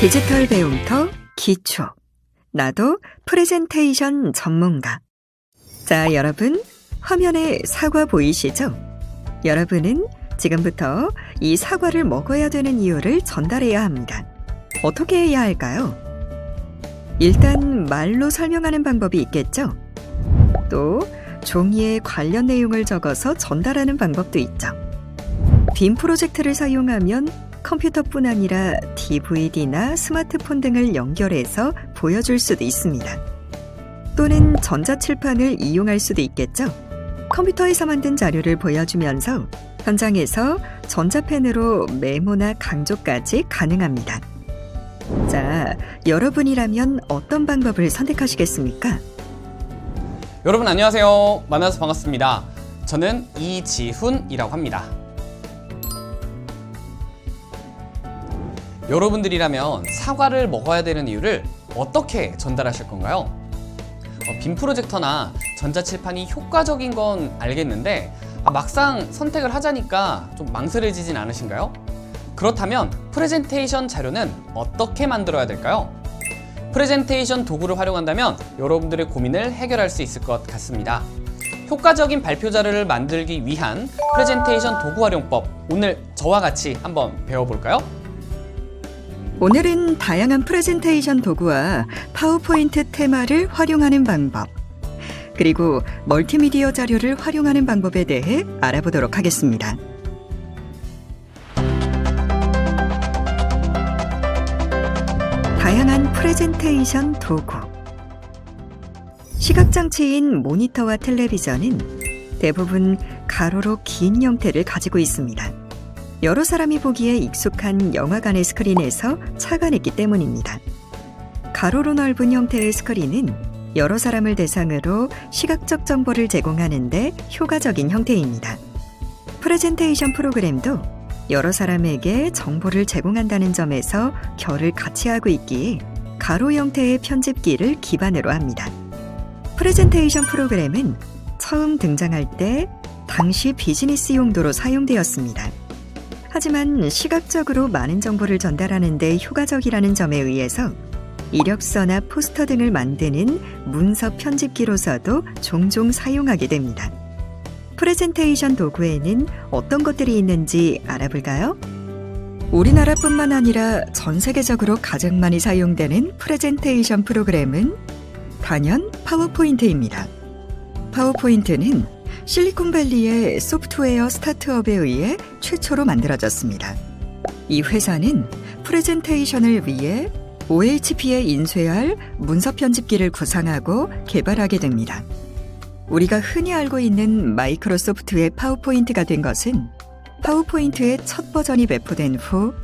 디지털 배움터 기초. 나도 프레젠테이션 전문가. 자, 여러분, 화면에 사과 보이시죠? 여러분은 지금부터 이 사과를 먹어야 되는 이유를 전달해야 합니다. 어떻게 해야 할까요? 일단 말로 설명하는 방법이 있겠죠? 또 종이에 관련 내용을 적어서 전달하는 방법도 있죠. 빔 프로젝트를 사용하면 컴퓨터뿐 아니라 DVD나 스마트폰 등을 연결해서 보여줄 수도 있습니다. 또는 전자칠판을 이용할 수도 있겠죠. 컴퓨터에서 만든 자료를 보여주면서 현장에서 전자펜으로 메모나 강조까지 가능합니다. 자, 여러분이라면 어떤 방법을 선택하시겠습니까? 여러분 안녕하세요. 만나서 반갑습니다. 저는 이지훈이라고 합니다. 여러분들이라면 사과를 먹어야 되는 이유를 어떻게 전달하실 건가요? 빔 프로젝터나 전자칠판이 효과적인 건 알겠는데 막상 선택을 하자니까 좀 망설여지진 않으신가요? 그렇다면 프레젠테이션 자료는 어떻게 만들어야 될까요? 프레젠테이션 도구를 활용한다면 여러분들의 고민을 해결할 수 있을 것 같습니다. 효과적인 발표 자료를 만들기 위한 프레젠테이션 도구 활용법, 오늘 저와 같이 한번 배워볼까요? 오늘은 다양한 프레젠테이션 도구와 파워포인트 테마를 활용하는 방법, 그리고 멀티미디어 자료를 활용하는 방법에 대해 알아보도록 하겠습니다. 다양한 프레젠테이션 도구. 시각장치인 모니터와 텔레비전은 대부분 가로로 긴 형태를 가지고 있습니다. 여러 사람이 보기에 익숙한 영화관의 스크린에서 착안했기 때문입니다. 가로로 넓은 형태의 스크린은 여러 사람을 대상으로 시각적 정보를 제공하는 데 효과적인 형태입니다. 프레젠테이션 프로그램도 여러 사람에게 정보를 제공한다는 점에서 결을 같이 하고 있기에 가로 형태의 편집기를 기반으로 합니다. 프레젠테이션 프로그램은 처음 등장할 때 당시 비즈니스 용도로 사용되었습니다. 하지만 시각적으로 많은 정보를 전달하는 데 효과적이라는 점에 의해서 이력서나 포스터 등을 만드는 문서 편집기로서도 종종 사용하게 됩니다. 프레젠테이션 도구에는 어떤 것들이 있는지 알아볼까요? 우리나라뿐만 아니라 전 세계적으로 가장 많이 사용되는 프레젠테이션 프로그램은 단연 파워포인트입니다. 파워포인트는 실리콘밸리의 소프트웨어 스타트업에 의해 최초로 만들어졌습니다. 이 회사는 프레젠테이션을 위해 OHP에 인쇄할 문서 편집기를 구상하고 개발하게 됩니다. 우리가 흔히 알고 있는 마이크로소프트의 파워포인트가 된 것은 파워포인트의 첫 버전이 배포된 후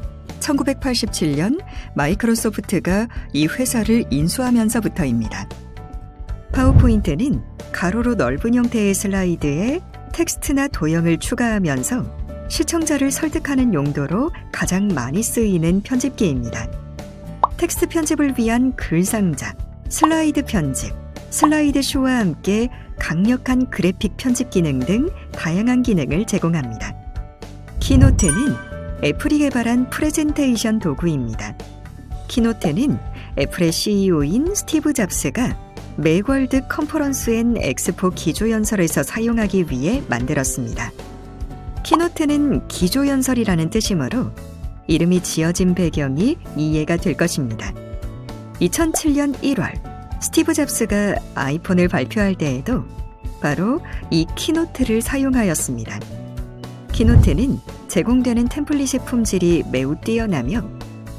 1987년 마이크로소프트가 이 회사를 인수하면서부터입니다. 파워포인트는 가로로 넓은 형태의 슬라이드에 텍스트나 도형을 추가하면서 시청자를 설득하는 용도로 가장 많이 쓰이는 편집기입니다. 텍스트 편집을 위한 글상자, 슬라이드 편집, 슬라이드 쇼와 함께 강력한 그래픽 편집 기능 등 다양한 기능을 제공합니다. 키노트는 애플이 개발한 프레젠테이션 도구입니다. 키노트는 애플의 CEO인 스티브 잡스가 맥월드 컨퍼런스 앤 엑스포 기조연설에서 사용하기 위해 만들었습니다. 키노트는 기조연설이라는 뜻이므로 이름이 지어진 배경이 이해가 될 것입니다. 2007년 1월 스티브 잡스가 아이폰을 발표할 때에도 바로 이 키노트를 사용하였습니다. 키노트는 제공되는 템플릿의 품질이 매우 뛰어나며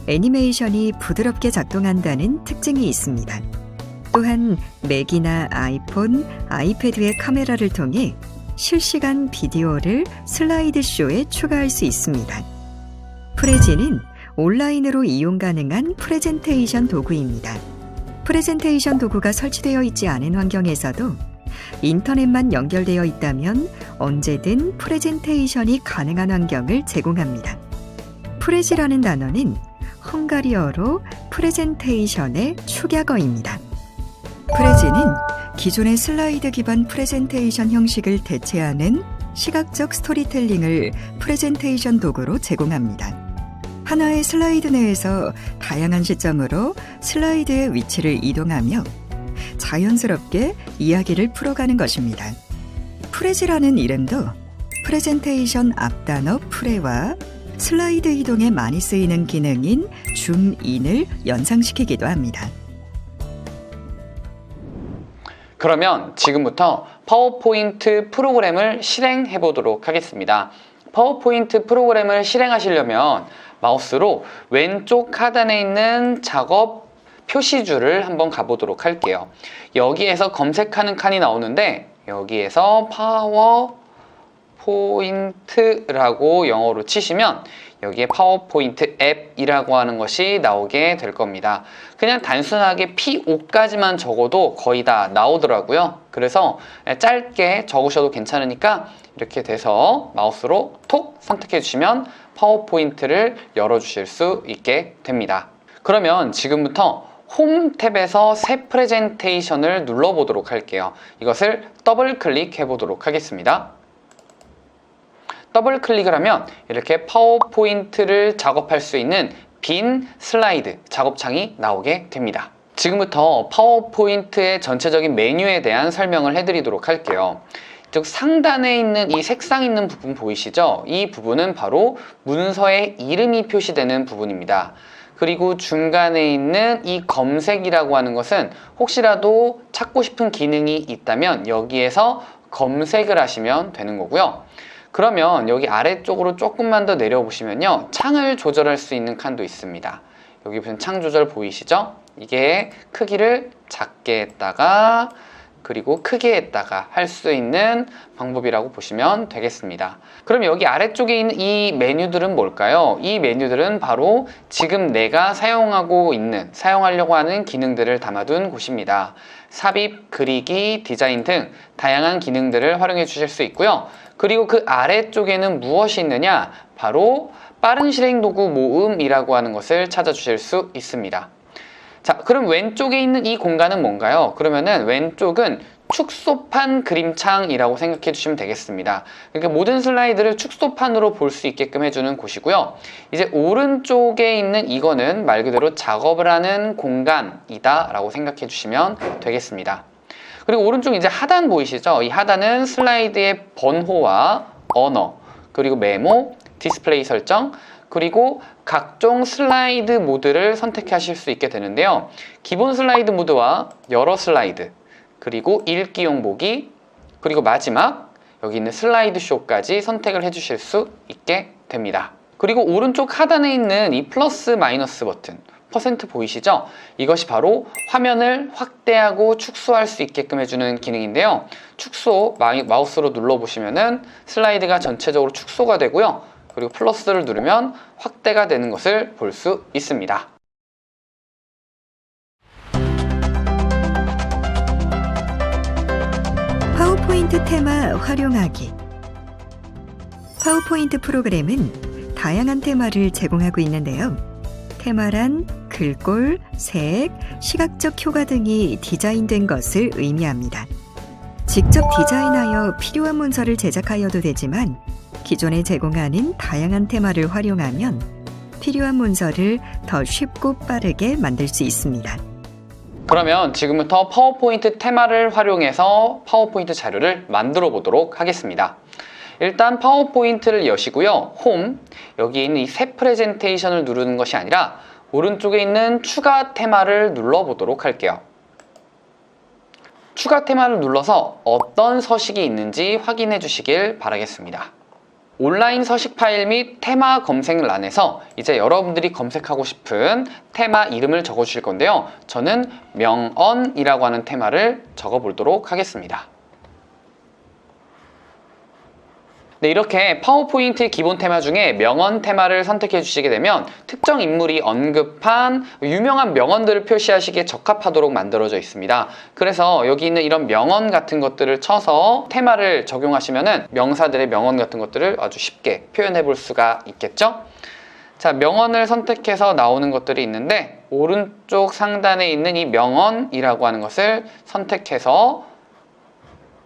애니메이션이 부드럽게 작동한다는 특징이 있습니다. 또한 맥이나 아이폰, 아이패드의 카메라를 통해 실시간 비디오를 슬라이드쇼에 추가할 수 있습니다. 프레지는 온라인으로 이용 가능한 프레젠테이션 도구입니다. 프레젠테이션 도구가 설치되어 있지 않은 환경에서도 인터넷만 연결되어 있다면 언제든 프레젠테이션이 가능한 환경을 제공합니다. 프레지라는 단어는 헝가리어로 프레젠테이션의 축약어입니다. 프레지는 기존의 슬라이드 기반 프레젠테이션 형식을 대체하는 시각적 스토리텔링을 프레젠테이션 도구로 제공합니다. 하나의 슬라이드 내에서 다양한 시점으로 슬라이드의 위치를 이동하며 자연스럽게 이야기를 풀어가는 것입니다. 프레지라는 이름도 프레젠테이션 앞단어 프레와 슬라이드 이동에 많이 쓰이는 기능인 줌인을 연상시키기도 합니다. 그러면 지금부터 파워포인트 프로그램을 실행해 보도록 하겠습니다. 파워포인트 프로그램을 실행하시려면 마우스로 왼쪽 하단에 있는 작업 표시줄을 한번 가보도록 할게요. 여기에서 검색하는 칸이 나오는데 여기에서 파워포인트라고 영어로 치시면 여기에 파워포인트 앱이라고 하는 것이 나오게 될 겁니다. 그냥 단순하게 P5까지만 적어도 거의 다 나오더라고요. 그래서 짧게 적으셔도 괜찮으니까 이렇게 돼서 마우스로 톡 선택해 주시면 파워포인트를 열어주실 수 있게 됩니다. 그러면 지금부터 홈 탭에서 새 프레젠테이션을 눌러보도록 할게요. 이것을 더블 클릭해 보도록 하겠습니다. 더블 클릭을 하면 이렇게 파워포인트를 작업할 수 있는 빈 슬라이드 작업창이 나오게 됩니다. 지금부터 파워포인트의 전체적인 메뉴에 대한 설명을 해드리도록 할게요. 이쪽 상단에 있는 이 색상 있는 부분 보이시죠? 이 부분은 바로 문서의 이름이 표시되는 부분입니다. 그리고 중간에 있는 이 검색이라고 하는 것은 혹시라도 찾고 싶은 기능이 있다면 여기에서 검색을 하시면 되는 거고요. 그러면 여기 아래쪽으로 조금만 더 내려보시면요, 창을 조절할 수 있는 칸도 있습니다. 여기 보시면 창 조절 보이시죠? 이게 크기를 작게 했다가 그리고 크게 했다가 할 수 있는 방법이라고 보시면 되겠습니다. 그럼 여기 아래쪽에 있는 이 메뉴들은 뭘까요? 이 메뉴들은 바로 지금 내가 사용하려고 하는 기능들을 담아둔 곳입니다. 삽입, 그리기, 디자인 등 다양한 기능들을 활용해 주실 수 있고요. 그리고 그 아래쪽에는 무엇이 있느냐? 바로 빠른 실행 도구 모음이라고 하는 것을 찾아주실 수 있습니다. 자, 그럼 왼쪽에 있는 이 공간은 뭔가요? 그러면은 왼쪽은 축소판 그림창이라고 생각해 주시면 되겠습니다. 그러니까 모든 슬라이드를 축소판으로 볼 수 있게끔 해주는 곳이고요. 이제 오른쪽에 있는 이거는 말 그대로 작업을 하는 공간이다 라고 생각해 주시면 되겠습니다. 그리고 오른쪽 이제 하단 보이시죠? 이 하단은 슬라이드의 번호와 언어, 그리고 메모, 디스플레이 설정, 그리고 각종 슬라이드 모드를 선택하실 수 있게 되는데요. 기본 슬라이드 모드와 여러 슬라이드, 그리고 읽기용 보기, 그리고 마지막 여기 있는 슬라이드 쇼까지 선택을 해주실 수 있게 됩니다. 그리고 오른쪽 하단에 있는 이 플러스 마이너스 버튼, 퍼센트 보이시죠? 이것이 바로 화면을 확대하고 축소할 수 있게끔 해주는 기능인데요. 축소 마우스로 눌러보시면은 슬라이드가 전체적으로 축소가 되고요. 그리고 플러스를 누르면 확대가 되는 것을 볼 수 있습니다. 파워포인트 테마 활용하기. 파워포인트 프로그램은 다양한 테마를 제공하고 있는데요. 테마란 글꼴, 색, 시각적 효과 등이 디자인된 것을 의미합니다. 직접 디자인하여 필요한 문서를 제작하여도 되지만 기존에 제공하는 다양한 테마를 활용하면 필요한 문서를 더 쉽고 빠르게 만들 수 있습니다. 그러면 지금부터 파워포인트 테마를 활용해서 파워포인트 자료를 만들어 보도록 하겠습니다. 일단 파워포인트를 여시고요. 홈, 여기 있는 이 새 프레젠테이션을 누르는 것이 아니라 오른쪽에 있는 추가 테마를 눌러보도록 할게요. 추가 테마를 눌러서 어떤 서식이 있는지 확인해 주시길 바라겠습니다. 온라인 서식 파일 및 테마 검색란에서 이제 여러분들이 검색하고 싶은 테마 이름을 적어 주실 건데요. 저는 명언이라고 하는 테마를 적어 보도록 하겠습니다. 네, 이렇게 파워포인트 기본 테마 중에 명언 테마를 선택해 주시게 되면 특정 인물이 언급한 유명한 명언들을 표시하시기에 적합하도록 만들어져 있습니다. 그래서 여기 있는 이런 명언 같은 것들을 쳐서 테마를 적용하시면은 명사들의 명언 같은 것들을 아주 쉽게 표현해 볼 수가 있겠죠? 자, 명언을 선택해서 나오는 것들이 있는데 오른쪽 상단에 있는 이 명언이라고 하는 것을 선택해서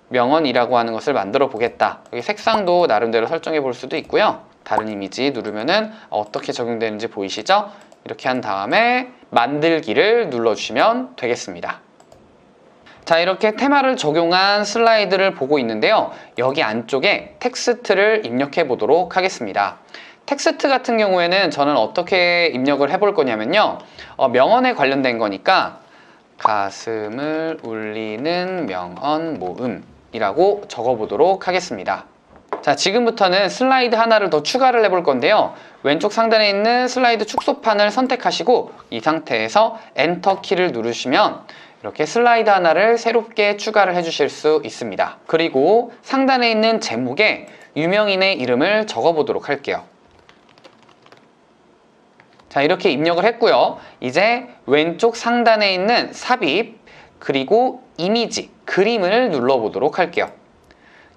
명언이라고 하는 것을 만들어 보겠다. 여기 색상도 나름대로 설정해 볼 수도 있고요. 다른 이미지 누르면은 어떻게 적용되는지 보이시죠? 이렇게 한 다음에 만들기를 눌러주시면 되겠습니다. 자, 이렇게 테마를 적용한 슬라이드를 보고 있는데요. 여기 안쪽에 텍스트를 입력해 보도록 하겠습니다. 텍스트 같은 경우에는 저는 어떻게 입력을 해볼 거냐면요. 명언에 관련된 거니까 가슴을 울리는 명언 모음이라고 적어보도록 하겠습니다. 자, 지금부터는 슬라이드 하나를 더 추가를 해볼 건데요. 왼쪽 상단에 있는 슬라이드 축소판을 선택하시고 이 상태에서 엔터 키를 누르시면 이렇게 슬라이드 하나를 새롭게 추가를 해주실 수 있습니다. 그리고 상단에 있는 제목에 유명인의 이름을 적어보도록 할게요. 자, 이렇게 입력을 했고요. 이제 왼쪽 상단에 있는 삽입 그리고 이미지, 그림을 눌러보도록 할게요.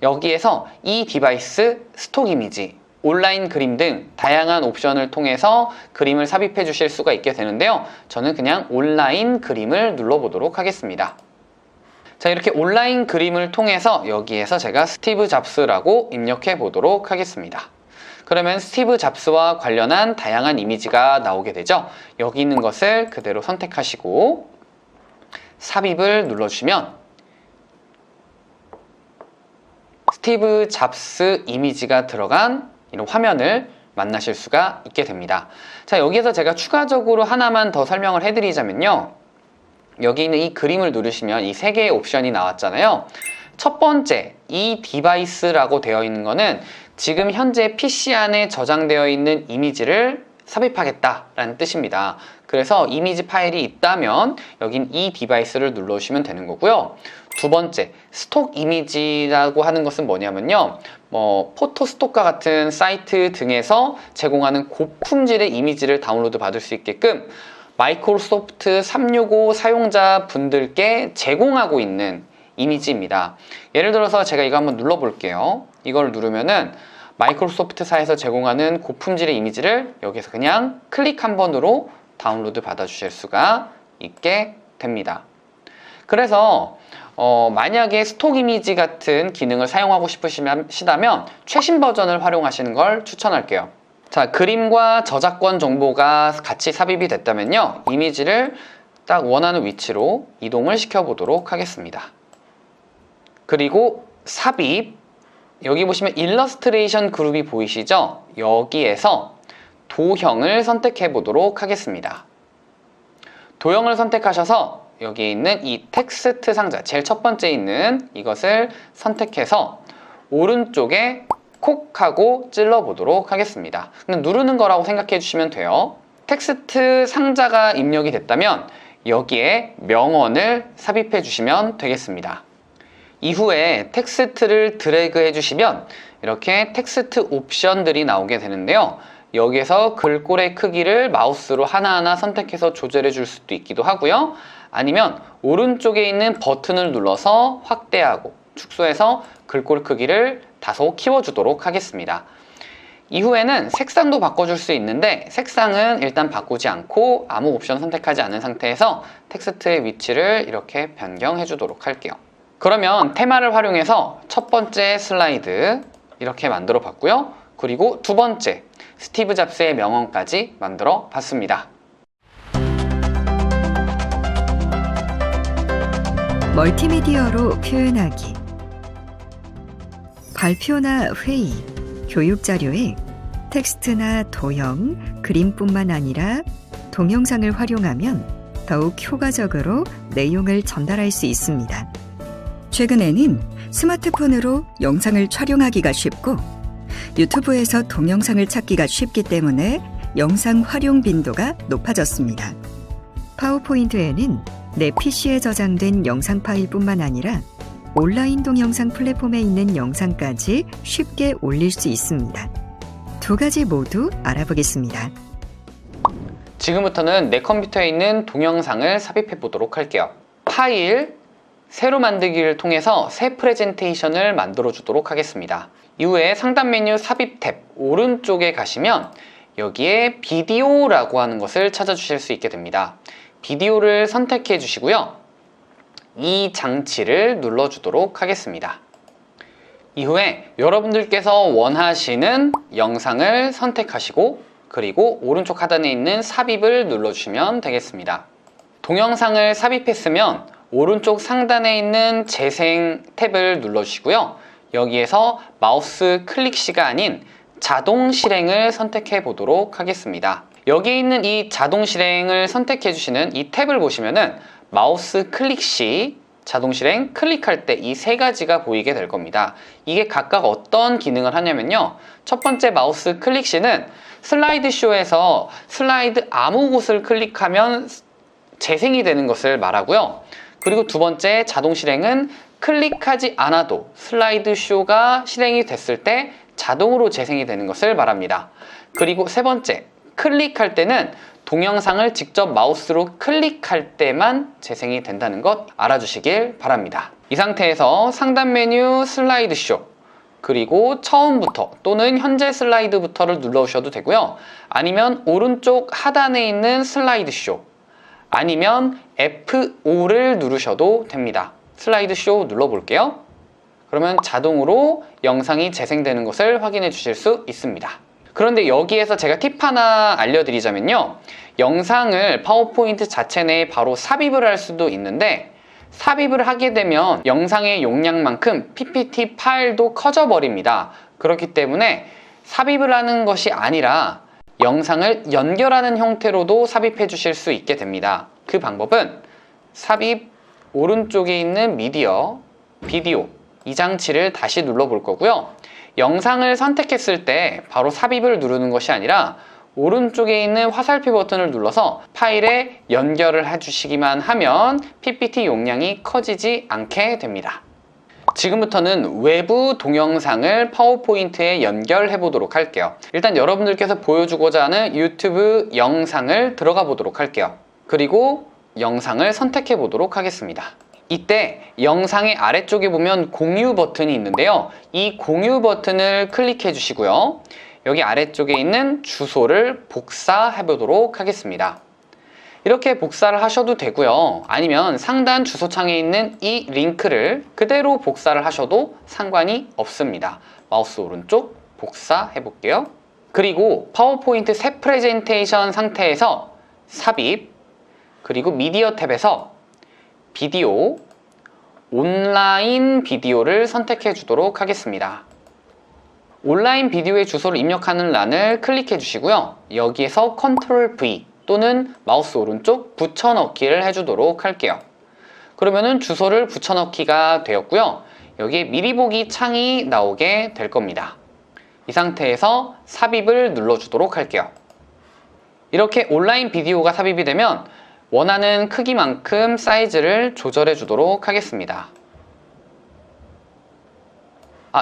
여기에서 이 디바이스, 스톡 이미지, 온라인 그림 등 다양한 옵션을 통해서 그림을 삽입해 주실 수가 있게 되는데요. 저는 그냥 온라인 그림을 눌러보도록 하겠습니다. 자, 이렇게 온라인 그림을 통해서 여기에서 제가 스티브 잡스라고 입력해 보도록 하겠습니다. 그러면 스티브 잡스와 관련한 다양한 이미지가 나오게 되죠. 여기 있는 것을 그대로 선택하시고 삽입을 눌러주시면 스티브 잡스 이미지가 들어간 이런 화면을 만나실 수가 있게 됩니다. 자, 여기에서 제가 추가적으로 하나만 더 설명을 해드리자면요. 여기 있는 이 그림을 누르시면 이 세 개의 옵션이 나왔잖아요. 첫 번째, 이 디바이스라고 되어 있는 거는 지금 현재 PC 안에 저장되어 있는 이미지를 삽입하겠다라는 뜻입니다. 그래서 이미지 파일이 있다면 여긴 이 디바이스를 눌러주시면 되는 거고요. 두 번째, 스톡 이미지라고 하는 것은 뭐냐면요. 포토스톡과 같은 사이트 등에서 제공하는 고품질의 이미지를 다운로드 받을 수 있게끔 마이크로소프트 365 사용자분들께 제공하고 있는 이미지입니다. 예를 들어서 제가 이거 한번 눌러볼게요. 이걸 누르면은 마이크로소프트사에서 제공하는 고품질의 이미지를 여기서 그냥 클릭 한 번으로 다운로드 받아주실 수가 있게 됩니다. 그래서 만약에 스톡 이미지 같은 기능을 사용하고 싶으시다면 최신 버전을 활용하시는 걸 추천할게요. 자, 그림과 저작권 정보가 같이 삽입이 됐다면요. 이미지를 딱 원하는 위치로 이동을 시켜보도록 하겠습니다. 그리고 삽입, 여기 보시면 일러스트레이션 그룹이 보이시죠? 여기에서 도형을 선택해 보도록 하겠습니다. 도형을 선택하셔서 여기 있는 이 텍스트 상자, 제일 첫 번째 있는 이것을 선택해서 오른쪽에 콕 하고 찔러 보도록 하겠습니다. 그냥 누르는 거라고 생각해 주시면 돼요. 텍스트 상자가 입력이 됐다면 여기에 명언을 삽입해 주시면 되겠습니다. 이후에 텍스트를 드래그 해주시면 이렇게 텍스트 옵션들이 나오게 되는데요. 여기에서 글꼴의 크기를 마우스로 하나하나 선택해서 조절해 줄 수도 있기도 하고요. 아니면 오른쪽에 있는 버튼을 눌러서 확대하고 축소해서 글꼴 크기를 다소 키워주도록 하겠습니다. 이후에는 색상도 바꿔줄 수 있는데 색상은 일단 바꾸지 않고 아무 옵션 선택하지 않은 상태에서 텍스트의 위치를 이렇게 변경해 주도록 할게요. 그러면 테마를 활용해서 첫 번째 슬라이드 이렇게 만들어 봤고요. 그리고 두 번째 스티브 잡스의 명언까지 만들어 봤습니다. 멀티미디어로 표현하기. 발표나 회의, 교육 자료에 텍스트나 도형, 그림뿐만 아니라 동영상을 활용하면 더욱 효과적으로 내용을 전달할 수 있습니다. 최근에는 스마트폰으로 영상을 촬영하기가 쉽고 유튜브에서 동영상을 찾기가 쉽기 때문에 영상 활용 빈도가 높아졌습니다. 파워포인트에는 내 PC에 저장된 영상 파일뿐만 아니라 온라인 동영상 플랫폼에 있는 영상까지 쉽게 올릴 수 있습니다. 두 가지 모두 알아보겠습니다. 지금부터는 내 컴퓨터에 있는 동영상을 삽입해 보도록 할게요. 파일, 새로 만들기를 통해서 새 프레젠테이션을 만들어 주도록 하겠습니다. 이후에 상단 메뉴 삽입 탭 오른쪽에 가시면 여기에 비디오라고 하는 것을 찾아주실 수 있게 됩니다. 비디오를 선택해 주시고요. 이 장치를 눌러주도록 하겠습니다. 이후에 여러분들께서 원하시는 영상을 선택하시고 그리고 오른쪽 하단에 있는 삽입을 눌러주시면 되겠습니다. 동영상을 삽입했으면 오른쪽 상단에 있는 재생 탭을 눌러주시고요. 여기에서 마우스 클릭 시가 아닌 자동 실행을 선택해 보도록 하겠습니다. 여기 있는 이 자동 실행을 선택해 주시는 이 탭을 보시면은 마우스 클릭 시, 자동 실행, 클릭할 때 이 세 가지가 보이게 될 겁니다. 이게 각각 어떤 기능을 하냐면요. 첫 번째 마우스 클릭 시는 슬라이드 쇼에서 슬라이드 아무 곳을 클릭하면 재생이 되는 것을 말하고요. 그리고 두 번째 자동 실행은 클릭하지 않아도 슬라이드 쇼가 실행이 됐을 때 자동으로 재생이 되는 것을 말합니다. 그리고 세 번째, 클릭할 때는 동영상을 직접 마우스로 클릭할 때만 재생이 된다는 것 알아주시길 바랍니다. 이 상태에서 상단 메뉴 슬라이드 쇼, 그리고 처음부터 또는 현재 슬라이드부터를 눌러주셔도 되고요. 아니면 오른쪽 하단에 있는 슬라이드 쇼, 아니면 F5를 누르셔도 됩니다. 슬라이드 쇼 눌러볼게요. 그러면 자동으로 영상이 재생되는 것을 확인해 주실 수 있습니다. 그런데 여기에서 제가 팁 하나 알려드리자면요. 영상을 파워포인트 자체 내에 바로 삽입을 할 수도 있는데 삽입을 하게 되면 영상의 용량만큼 PPT 파일도 커져 버립니다. 그렇기 때문에 삽입을 하는 것이 아니라 영상을 연결하는 형태로도 삽입해 주실 수 있게 됩니다. 그 방법은 삽입 오른쪽에 있는 미디어, 비디오 이 장치를 다시 눌러볼 거고요. 영상을 선택했을 때 바로 삽입을 누르는 것이 아니라 오른쪽에 있는 화살표 버튼을 눌러서 파일에 연결을 해주시기만 하면 PPT 용량이 커지지 않게 됩니다. 지금부터는 외부 동영상을 파워포인트에 연결해 보도록 할게요. 일단 여러분들께서 보여주고자 하는 유튜브 영상을 들어가 보도록 할게요. 그리고 영상을 선택해 보도록 하겠습니다. 이때 영상의 아래쪽에 보면 공유 버튼이 있는데요. 이 공유 버튼을 클릭해 주시고요. 여기 아래쪽에 있는 주소를 복사해 보도록 하겠습니다. 이렇게 복사를 하셔도 되고요. 아니면 상단 주소창에 있는 이 링크를 그대로 복사를 하셔도 상관이 없습니다. 마우스 오른쪽 복사해 볼게요. 그리고 파워포인트 새 프레젠테이션 상태에서 삽입, 그리고 미디어 탭에서 비디오, 온라인 비디오를 선택해 주도록 하겠습니다. 온라인 비디오의 주소를 입력하는 란을 클릭해 주시고요. 여기에서 컨트롤 V 또는 마우스 오른쪽 붙여넣기를 해주도록 할게요. 그러면은 주소를 붙여넣기가 되었고요. 여기에 미리 보기 창이 나오게 될 겁니다. 이 상태에서 삽입을 눌러주도록 할게요. 이렇게 온라인 비디오가 삽입이 되면 원하는 크기만큼 사이즈를 조절해 주도록 하겠습니다.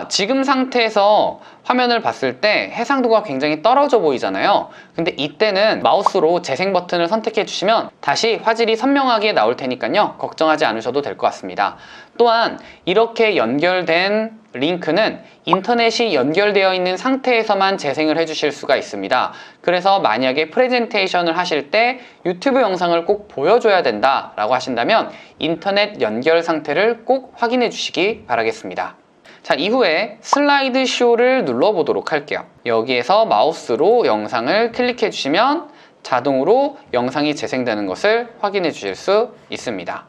지금 상태에서 화면을 봤을 때 해상도가 굉장히 떨어져 보이잖아요. 근데 이때는 마우스로 재생 버튼을 선택해 주시면 다시 화질이 선명하게 나올 테니까요. 걱정하지 않으셔도 될 것 같습니다. 또한 이렇게 연결된 링크는 인터넷이 연결되어 있는 상태에서만 재생을 해 주실 수가 있습니다. 그래서 만약에 프레젠테이션을 하실 때 유튜브 영상을 꼭 보여줘야 된다 라고 하신다면 인터넷 연결 상태를 꼭 확인해 주시기 바라겠습니다. 자, 이후에 슬라이드 쇼를 눌러보도록 할게요. 여기에서 마우스로 영상을 클릭해 주시면 자동으로 영상이 재생되는 것을 확인해 주실 수 있습니다.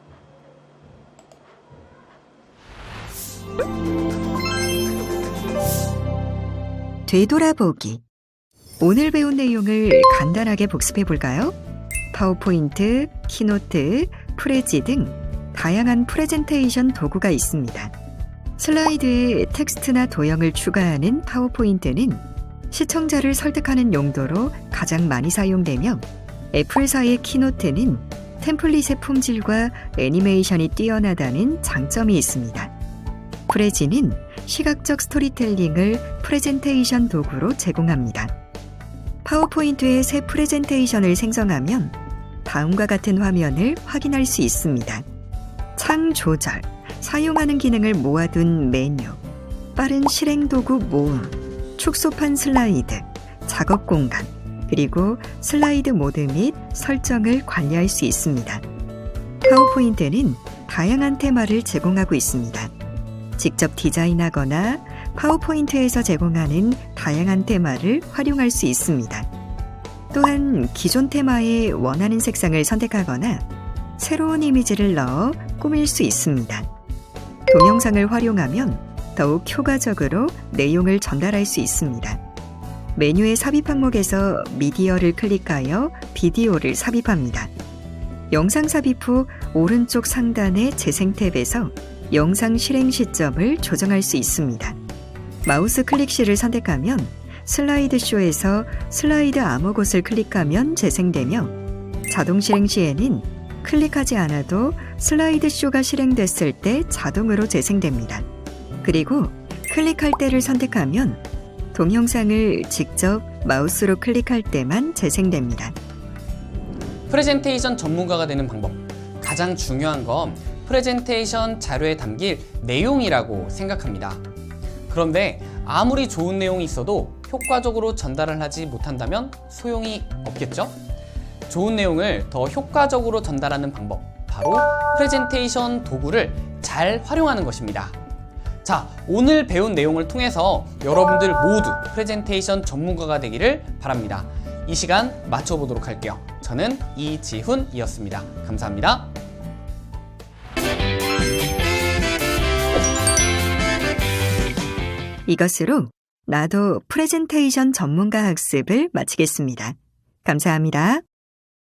되돌아보기. 오늘 배운 내용을 간단하게 복습해 볼까요? 파워포인트, 키노트, 프레지 등 다양한 프레젠테이션 도구가 있습니다. 슬라이드에 텍스트나 도형을 추가하는 파워포인트는 시청자를 설득하는 용도로 가장 많이 사용되며 애플사의 키노트는 템플릿의 품질과 애니메이션이 뛰어나다는 장점이 있습니다. 프레지는 시각적 스토리텔링을 프레젠테이션 도구로 제공합니다. 파워포인트에 새 프레젠테이션을 생성하면 다음과 같은 화면을 확인할 수 있습니다. 창 조절, 사용하는 기능을 모아둔 메뉴, 빠른 실행 도구 모음, 축소판 슬라이드, 작업 공간, 그리고 슬라이드 모드 및 설정을 관리할 수 있습니다. 파워포인트는 다양한 테마를 제공하고 있습니다. 직접 디자인하거나 파워포인트에서 제공하는 다양한 테마를 활용할 수 있습니다. 또한 기존 테마에 원하는 색상을 선택하거나 새로운 이미지를 넣어 꾸밀 수 있습니다. 동영상을 활용하면 더욱 효과적으로 내용을 전달할 수 있습니다. 메뉴의 삽입 항목에서 미디어를 클릭하여 비디오를 삽입합니다. 영상 삽입 후 오른쪽 상단의 재생 탭에서 영상 실행 시점을 조정할 수 있습니다. 마우스 클릭시를 선택하면 슬라이드 쇼에서 슬라이드 아무 곳을 클릭하면 재생되며 자동 실행 시에는 클릭하지 않아도 슬라이드 쇼가 실행됐을 때 자동으로 재생됩니다. 그리고 클릭할 때를 선택하면 동영상을 직접 마우스로 클릭할 때만 재생됩니다. 프레젠테이션 전문가가 되는 방법. 가장 중요한 건 프레젠테이션 자료에 담길 내용이라고 생각합니다. 그런데 아무리 좋은 내용이 있어도 효과적으로 전달을 하지 못한다면 소용이 없겠죠? 좋은 내용을 더 효과적으로 전달하는 방법, 바로 프레젠테이션 도구를 잘 활용하는 것입니다. 자, 오늘 배운 내용을 통해서 여러분들 모두 프레젠테이션 전문가가 되기를 바랍니다. 이 시간 마쳐보도록 할게요. 저는 이지훈이었습니다. 감사합니다. 이것으로 나도 프레젠테이션 전문가 학습을 마치겠습니다. 감사합니다.